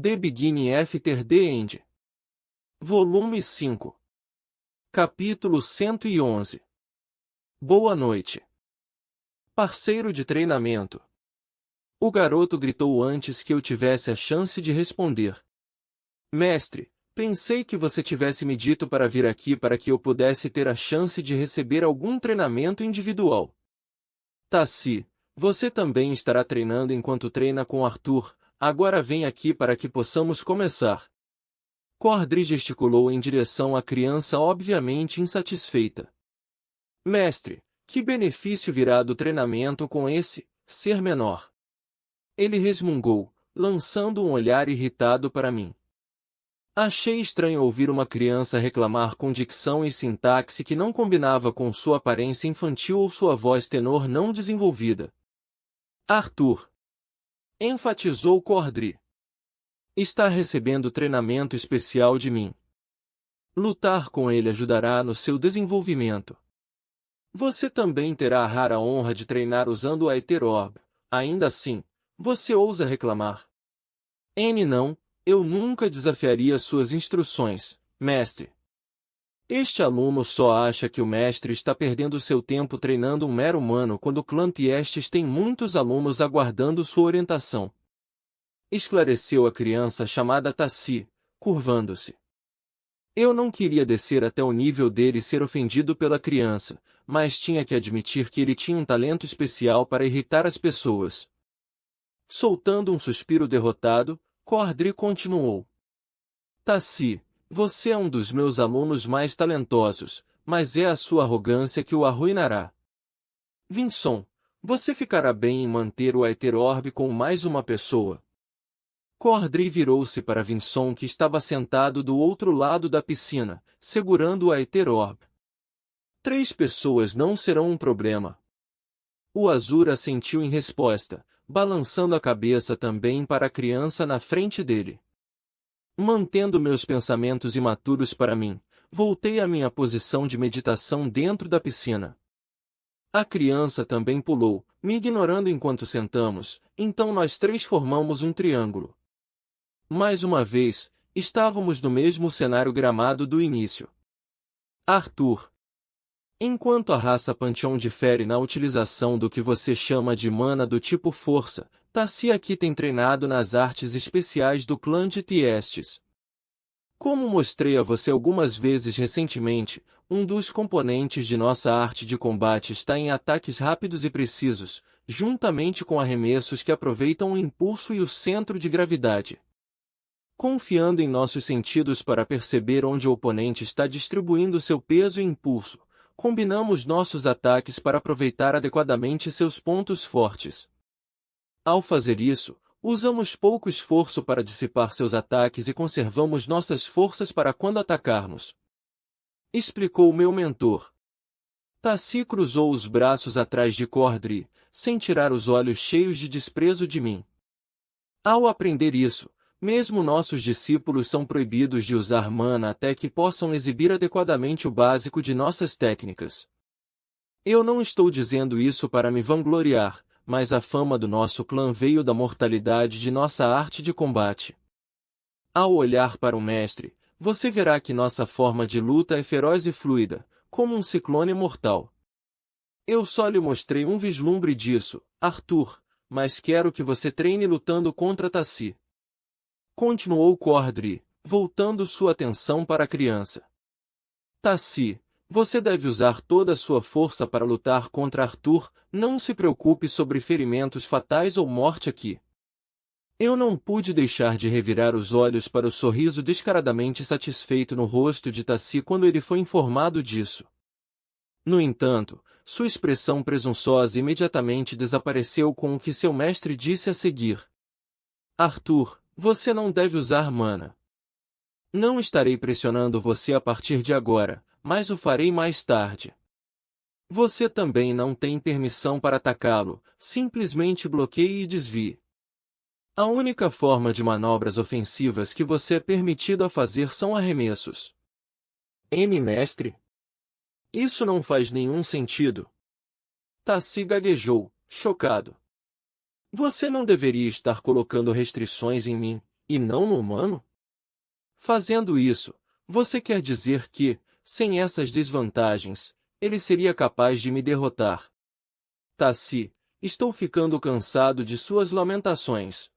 The Beginning After the End. Volume 5. Capítulo 111. Boa noite. Parceiro de treinamento. O garoto gritou antes que eu tivesse a chance de responder. Mestre, pensei que você tivesse me dito para vir aqui para que eu pudesse ter a chance de receber algum treinamento individual. Tassi, você também estará treinando enquanto treina com Arthur. Agora vem aqui para que possamos começar. Cordry gesticulou em direção à criança obviamente insatisfeita. Mestre, que benefício virá do treinamento com esse ser menor? Ele resmungou, lançando um olhar irritado para mim. Achei estranho ouvir uma criança reclamar com dicção e sintaxe que não combinava com sua aparência infantil ou sua voz tenor não desenvolvida. Arthur, enfatizou Cordry, está recebendo treinamento especial de mim. Lutar com ele ajudará no seu desenvolvimento. Você também terá a rara honra de treinar usando o Aether Orb. Ainda assim, você ousa reclamar? Não, eu nunca desafiaria suas instruções, mestre. Este aluno só acha que o mestre está perdendo seu tempo treinando um mero humano quando o clã Tiestes tem muitos alunos aguardando sua orientação. Esclareceu a criança chamada Tassi, curvando-se. Eu não queria descer até o nível dele e ser ofendido pela criança, mas tinha que admitir que ele tinha um talento especial para irritar as pessoas. Soltando um suspiro derrotado, Cordry continuou. Tassi, você é um dos meus alunos mais talentosos, mas é a sua arrogância que o arruinará. Vinson, você ficará bem em manter o Aether Orb com mais uma pessoa. Cordry virou-se para Vinson que estava sentado do outro lado da piscina, segurando o Aether Orb. 3 pessoas não serão um problema. O Azur assentiu em resposta, balançando a cabeça também para a criança na frente dele. Mantendo meus pensamentos imaturos para mim, voltei à minha posição de meditação dentro da piscina. A criança também pulou, me ignorando enquanto sentamos, então nós 3 formamos um triângulo. Mais uma vez, estávamos no mesmo cenário gramado do início. Arthur. Enquanto a raça Pantheon difere na utilização do que você chama de mana do tipo força, Tassi aqui tem treinado nas artes especiais do clã de Tiestes. Como mostrei a você algumas vezes recentemente, um dos componentes de nossa arte de combate está em ataques rápidos e precisos, juntamente com arremessos que aproveitam o impulso e o centro de gravidade. Confiando em nossos sentidos para perceber onde o oponente está distribuindo seu peso e impulso, combinamos nossos ataques para aproveitar adequadamente seus pontos fortes. Ao fazer isso, usamos pouco esforço para dissipar seus ataques e conservamos nossas forças para quando atacarmos. Explicou meu mentor. Tassi cruzou os braços atrás de Cordry, sem tirar os olhos cheios de desprezo de mim. Ao aprender isso, mesmo nossos discípulos são proibidos de usar mana até que possam exibir adequadamente o básico de nossas técnicas. Eu não estou dizendo isso para me vangloriar, mas a fama do nosso clã veio da mortalidade de nossa arte de combate. Ao olhar para o mestre, você verá que nossa forma de luta é feroz e fluida, como um ciclone mortal. Eu só lhe mostrei um vislumbre disso, Arthur, mas quero que você treine lutando contra Tassi. Continuou Cordry, voltando sua atenção para a criança. Tassi, você deve usar toda a sua força para lutar contra Arthur, não se preocupe sobre ferimentos fatais ou morte aqui. Eu não pude deixar de revirar os olhos para o sorriso descaradamente satisfeito no rosto de Tassi quando ele foi informado disso. No entanto, sua expressão presunçosa imediatamente desapareceu com o que seu mestre disse a seguir. Arthur, você não deve usar mana. Não estarei pressionando você a partir de agora, mas o farei mais tarde. Você também não tem permissão para atacá-lo, simplesmente bloqueie e desvie. A única forma de manobras ofensivas que você é permitido a fazer são arremessos. Mestre? Isso não faz nenhum sentido. Tassi gaguejou, chocado. Você não deveria estar colocando restrições em mim, e não no humano? Fazendo isso, você quer dizer que, sem essas desvantagens, ele seria capaz de me derrotar. Tassi, estou ficando cansado de suas lamentações.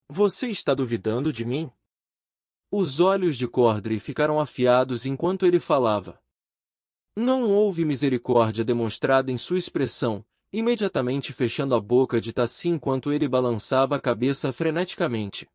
Você está duvidando de mim? Os olhos de Cordry ficaram afiados enquanto ele falava. Não houve misericórdia demonstrada em sua expressão, imediatamente fechando a boca de Tassi enquanto ele balançava a cabeça freneticamente.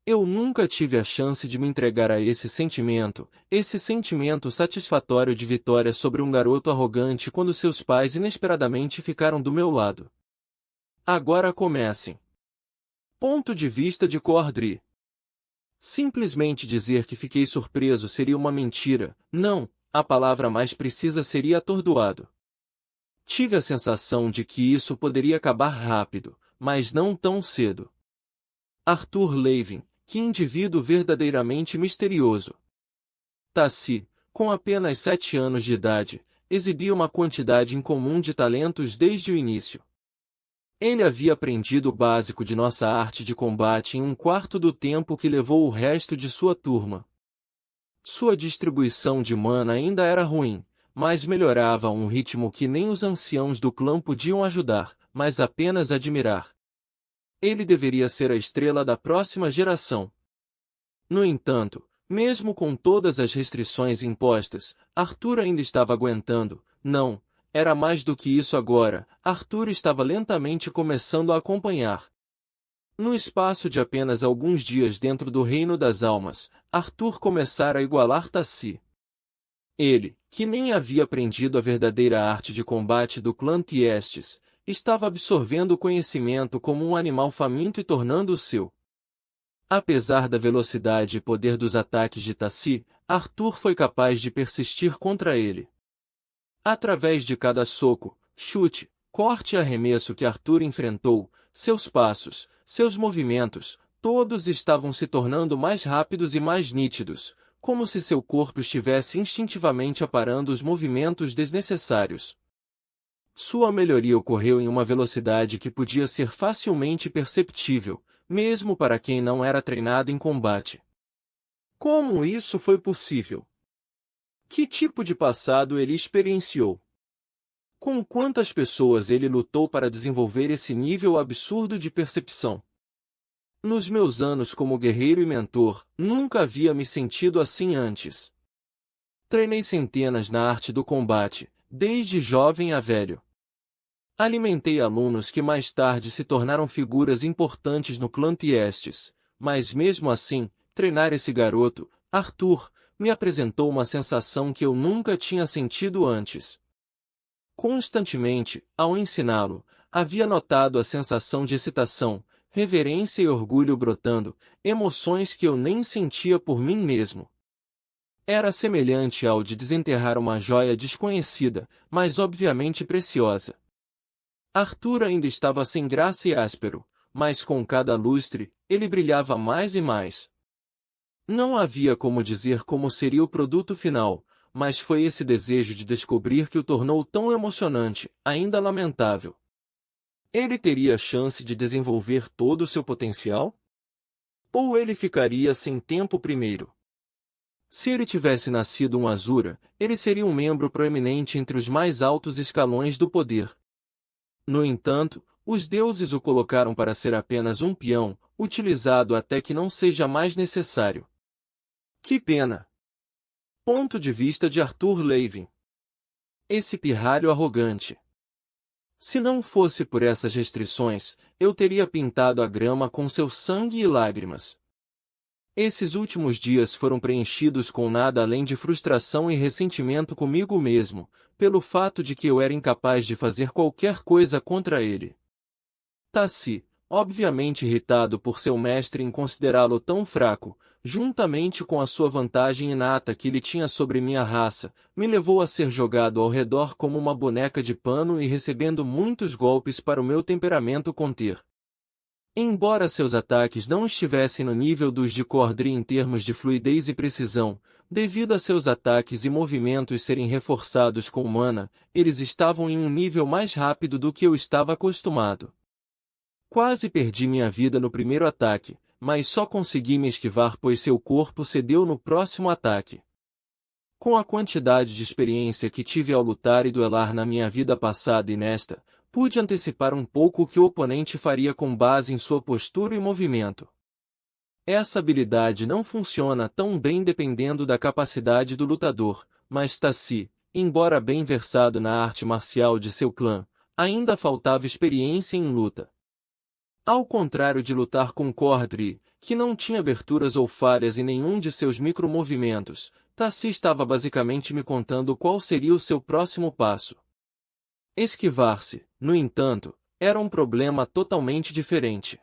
Eu nunca tive a chance de me entregar a esse sentimento satisfatório de vitória sobre um garoto arrogante quando seus pais inesperadamente ficaram do meu lado. Agora comecem. Ponto de vista de Cordry. Simplesmente dizer que fiquei surpreso seria uma mentira, não, a palavra mais precisa seria atordoado. Tive a sensação de que isso poderia acabar rápido, mas não tão cedo. Arthur Levin, que indivíduo verdadeiramente misterioso. Tassi, com apenas 7 anos de idade, exibia uma quantidade incomum de talentos desde o início. Ele havia aprendido o básico de nossa arte de combate em 1/4 do tempo que levou o resto de sua turma. Sua distribuição de mana ainda era ruim, mas melhorava a um ritmo que nem os anciãos do clã podiam ajudar, mas apenas admirar. Ele deveria ser a estrela da próxima geração. No entanto, mesmo com todas as restrições impostas, Arthur ainda estava aguentando. Não, era mais do que isso agora, Arthur estava lentamente começando a acompanhar. No espaço de apenas alguns dias dentro do Reino das Almas, Arthur começara a igualar Tassi. Ele, que nem havia aprendido a verdadeira arte de combate do clã Tiestes, estava absorvendo o conhecimento como um animal faminto e tornando-o seu. Apesar da velocidade e poder dos ataques de Tassi, Arthur foi capaz de persistir contra ele. Através de cada soco, chute, corte e arremesso que Arthur enfrentou, seus passos, seus movimentos, todos estavam se tornando mais rápidos e mais nítidos, como se seu corpo estivesse instintivamente aparando os movimentos desnecessários. Sua melhoria ocorreu em uma velocidade que podia ser facilmente perceptível, mesmo para quem não era treinado em combate. Como isso foi possível? Que tipo de passado ele experienciou? Com quantas pessoas ele lutou para desenvolver esse nível absurdo de percepção? Nos meus anos como guerreiro e mentor, nunca havia me sentido assim antes. Treinei centenas na arte do combate, desde jovem a velho. Alimentei alunos que mais tarde se tornaram figuras importantes no clã Tiestes, mas mesmo assim, treinar esse garoto, Arthur, me apresentou uma sensação que eu nunca tinha sentido antes. Constantemente, ao ensiná-lo, havia notado a sensação de excitação, reverência e orgulho brotando, emoções que eu nem sentia por mim mesmo. Era semelhante ao de desenterrar uma joia desconhecida, mas obviamente preciosa. Arthur ainda estava sem graça e áspero, mas com cada lustre, ele brilhava mais e mais. Não havia como dizer como seria o produto final, mas foi esse desejo de descobrir que o tornou tão emocionante, ainda lamentável. Ele teria a chance de desenvolver todo o seu potencial? Ou ele ficaria sem tempo primeiro? Se ele tivesse nascido um Azura, ele seria um membro proeminente entre os mais altos escalões do poder. No entanto, os deuses o colocaram para ser apenas um peão, utilizado até que não seja mais necessário. Que pena! Ponto de vista de Arthur Levin. Esse pirralho arrogante. Se não fosse por essas restrições, eu teria pintado a grama com seu sangue e lágrimas. Esses últimos dias foram preenchidos com nada além de frustração e ressentimento comigo mesmo, pelo fato de que eu era incapaz de fazer qualquer coisa contra ele. Tassi, obviamente irritado por seu mestre em considerá-lo tão fraco, juntamente com a sua vantagem inata que ele tinha sobre minha raça, me levou a ser jogado ao redor como uma boneca de pano e recebendo muitos golpes para o meu temperamento conter. Embora seus ataques não estivessem no nível dos de Cordry em termos de fluidez e precisão, devido a seus ataques e movimentos serem reforçados com mana, eles estavam em um nível mais rápido do que eu estava acostumado. Quase perdi minha vida no primeiro ataque, mas só consegui me esquivar pois seu corpo cedeu no próximo ataque. Com a quantidade de experiência que tive ao lutar e duelar na minha vida passada e nesta, pude antecipar um pouco o que o oponente faria com base em sua postura e movimento. Essa habilidade não funciona tão bem dependendo da capacidade do lutador, mas Tassi, embora bem versado na arte marcial de seu clã, ainda faltava experiência em luta. Ao contrário de lutar com Cordry, que não tinha aberturas ou falhas em nenhum de seus micromovimentos, Tassi estava basicamente me contando qual seria o seu próximo passo. Esquivar-se, no entanto, era um problema totalmente diferente.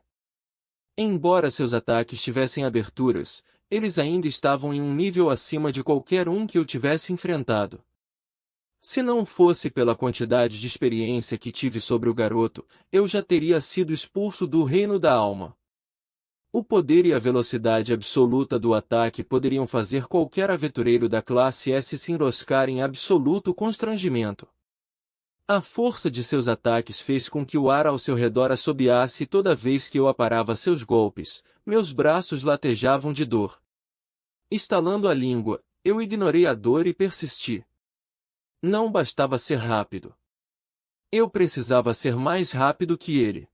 Embora seus ataques tivessem aberturas, eles ainda estavam em um nível acima de qualquer um que eu tivesse enfrentado. Se não fosse pela quantidade de experiência que tive sobre o garoto, eu já teria sido expulso do reino da alma. O poder e a velocidade absoluta do ataque poderiam fazer qualquer aventureiro da classe S se enroscar em absoluto constrangimento. A força de seus ataques fez com que o ar ao seu redor assobiasse e toda vez que eu aparava seus golpes, meus braços latejavam de dor. Estalando a língua, eu ignorei a dor e persisti. Não bastava ser rápido. Eu precisava ser mais rápido que ele.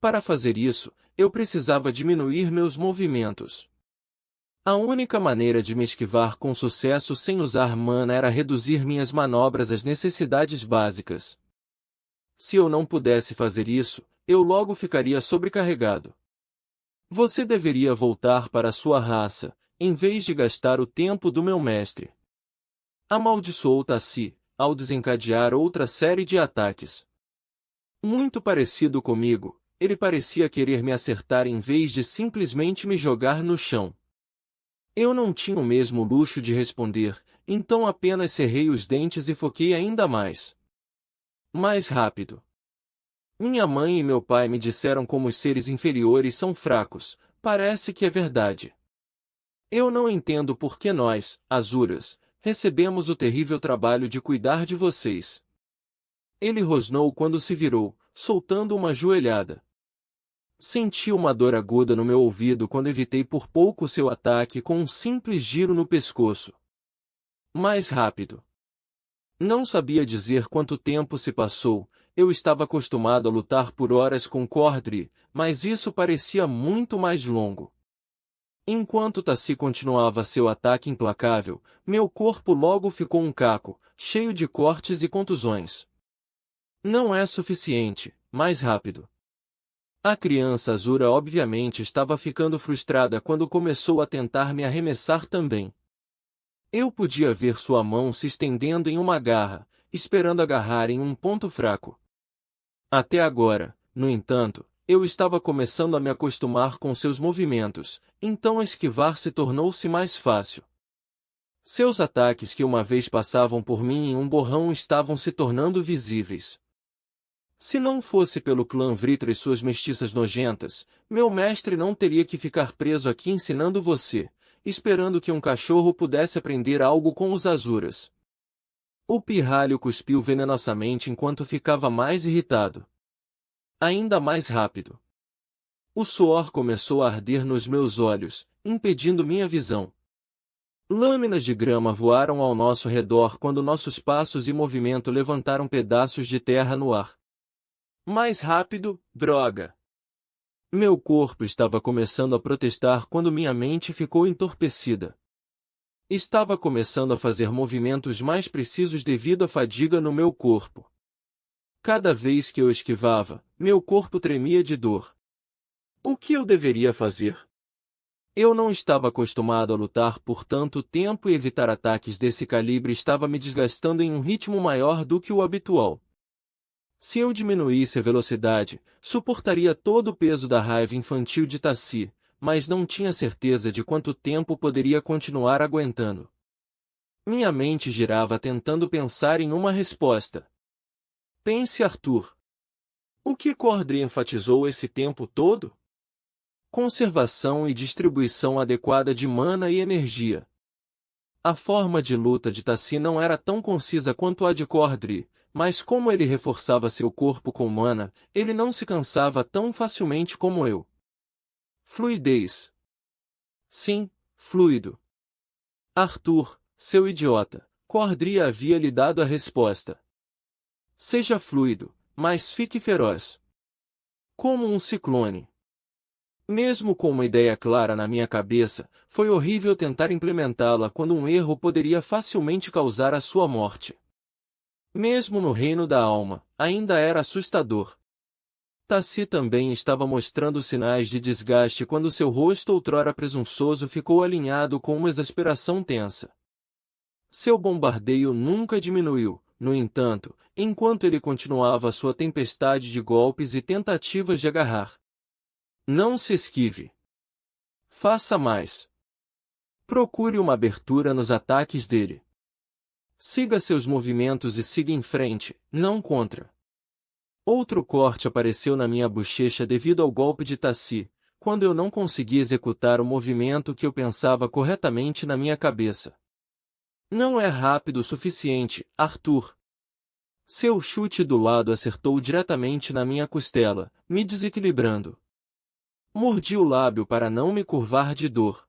Para fazer isso, eu precisava diminuir meus movimentos. A única maneira de me esquivar com sucesso sem usar mana era reduzir minhas manobras às necessidades básicas. Se eu não pudesse fazer isso, eu logo ficaria sobrecarregado. Você deveria voltar para sua raça, em vez de gastar o tempo do meu mestre. Amaldiçoou Tassi, ao desencadear outra série de ataques. Muito parecido comigo, ele parecia querer me acertar em vez de simplesmente me jogar no chão. Eu não tinha o mesmo luxo de responder, então apenas cerrei os dentes e foquei ainda mais. Mais rápido. Minha mãe e meu pai me disseram como os seres inferiores são fracos, parece que é verdade. Eu não entendo por que nós, Azuras, recebemos o terrível trabalho de cuidar de vocês. Ele rosnou quando se virou, soltando uma joelhada. Senti uma dor aguda no meu ouvido quando evitei por pouco seu ataque com um simples giro no pescoço. Mais rápido. Não sabia dizer quanto tempo se passou, eu estava acostumado a lutar por horas com Cordry, mas isso parecia muito mais longo. Enquanto Tassi continuava seu ataque implacável, meu corpo logo ficou um caco, cheio de cortes e contusões. Não é suficiente, mais rápido. A criança Azura obviamente estava ficando frustrada quando começou a tentar me arremessar também. Eu podia ver sua mão se estendendo em uma garra, esperando agarrar em um ponto fraco. Até agora, no entanto, eu estava começando a me acostumar com seus movimentos, então esquivar-se tornou-se mais fácil. Seus ataques que uma vez passavam por mim em um borrão estavam se tornando visíveis. Se não fosse pelo clã Vritra e suas mestiças nojentas, meu mestre não teria que ficar preso aqui ensinando você, esperando que um cachorro pudesse aprender algo com os Azuras. O pirralho cuspiu venenosamente enquanto ficava mais irritado. Ainda mais rápido. O suor começou a arder nos meus olhos, impedindo minha visão. Lâminas de grama voaram ao nosso redor quando nossos passos e movimento levantaram pedaços de terra no ar. Mais rápido, droga! Meu corpo estava começando a protestar quando minha mente ficou entorpecida. Estava começando a fazer movimentos mais precisos devido à fadiga no meu corpo. Cada vez que eu esquivava, meu corpo tremia de dor. O que eu deveria fazer? Eu não estava acostumado a lutar por tanto tempo e evitar ataques desse calibre estava me desgastando em um ritmo maior do que o habitual. Se eu diminuísse a velocidade, suportaria todo o peso da raiva infantil de Tassi, mas não tinha certeza de quanto tempo poderia continuar aguentando. Minha mente girava tentando pensar em uma resposta. Pense, Arthur. O que Cordry enfatizou esse tempo todo? Conservação e distribuição adequada de mana e energia. A forma de luta de Tassi não era tão concisa quanto a de Cordry, mas como ele reforçava seu corpo com mana, ele não se cansava tão facilmente como eu. Fluidez. Sim, fluido. Arthur, seu idiota, Cordry havia lhe dado a resposta. Seja fluido, mas fique feroz. Como um ciclone. Mesmo com uma ideia clara na minha cabeça, foi horrível tentar implementá-la quando um erro poderia facilmente causar a sua morte. Mesmo no reino da alma, ainda era assustador. Tassi também estava mostrando sinais de desgaste quando seu rosto outrora presunçoso ficou alinhado com uma exasperação tensa. Seu bombardeio nunca diminuiu, no entanto, enquanto ele continuava sua tempestade de golpes e tentativas de agarrar. Não se esquive. Faça mais. Procure uma abertura nos ataques dele. Siga seus movimentos e siga em frente, não contra. Outro corte apareceu na minha bochecha devido ao golpe de Tassi, quando eu não consegui executar o movimento que eu pensava corretamente na minha cabeça. Não é rápido o suficiente, Arthur. Seu chute do lado acertou diretamente na minha costela, me desequilibrando. Mordi o lábio para não me curvar de dor.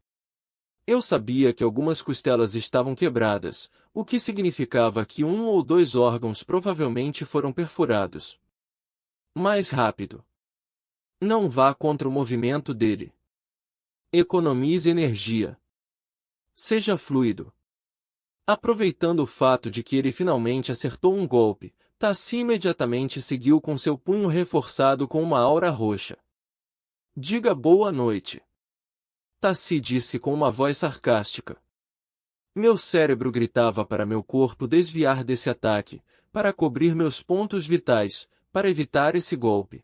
Eu sabia que algumas costelas estavam quebradas, o que significava que um ou dois órgãos provavelmente foram perfurados. Mais rápido. Não vá contra o movimento dele. Economize energia. Seja fluido. Aproveitando o fato de que ele finalmente acertou um golpe, Tassi imediatamente seguiu com seu punho reforçado com uma aura roxa. Diga boa noite. Tassi disse com uma voz sarcástica. Meu cérebro gritava para meu corpo desviar desse ataque, para cobrir meus pontos vitais, para evitar esse golpe.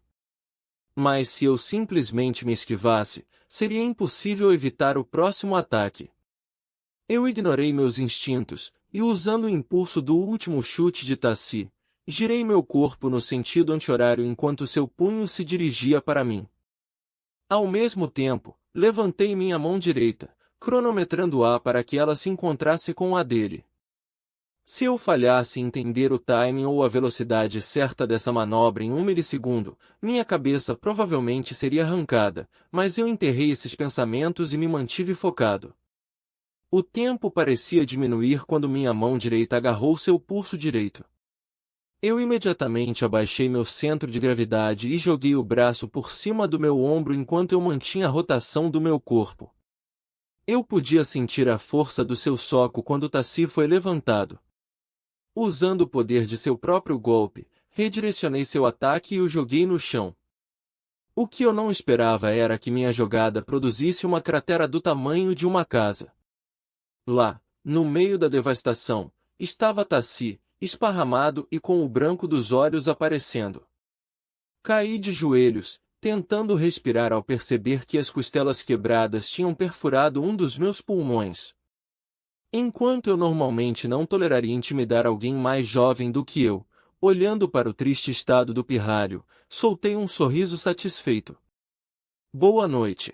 Mas se eu simplesmente me esquivasse, seria impossível evitar o próximo ataque. Eu ignorei meus instintos, e usando o impulso do último chute de Tassi, girei meu corpo no sentido anti-horário enquanto seu punho se dirigia para mim. Ao mesmo tempo, levantei minha mão direita, cronometrando-a para que ela se encontrasse com a dele. Se eu falhasse em entender o timing ou a velocidade certa dessa manobra em 1 milissegundo, minha cabeça provavelmente seria arrancada, mas eu enterrei esses pensamentos e me mantive focado. O tempo parecia diminuir quando minha mão direita agarrou seu pulso direito. Eu imediatamente abaixei meu centro de gravidade e joguei o braço por cima do meu ombro enquanto eu mantinha a rotação do meu corpo. Eu podia sentir a força do seu soco quando Tassi foi levantado. Usando o poder de seu próprio golpe, redirecionei seu ataque e o joguei no chão. O que eu não esperava era que minha jogada produzisse uma cratera do tamanho de uma casa. Lá, no meio da devastação, estava Tassi, esparramado e com o branco dos olhos aparecendo. Caí de joelhos, tentando respirar ao perceber que as costelas quebradas tinham perfurado um dos meus pulmões. Enquanto eu normalmente não toleraria intimidar alguém mais jovem do que eu, olhando para o triste estado do pirralho, soltei um sorriso satisfeito. Boa noite.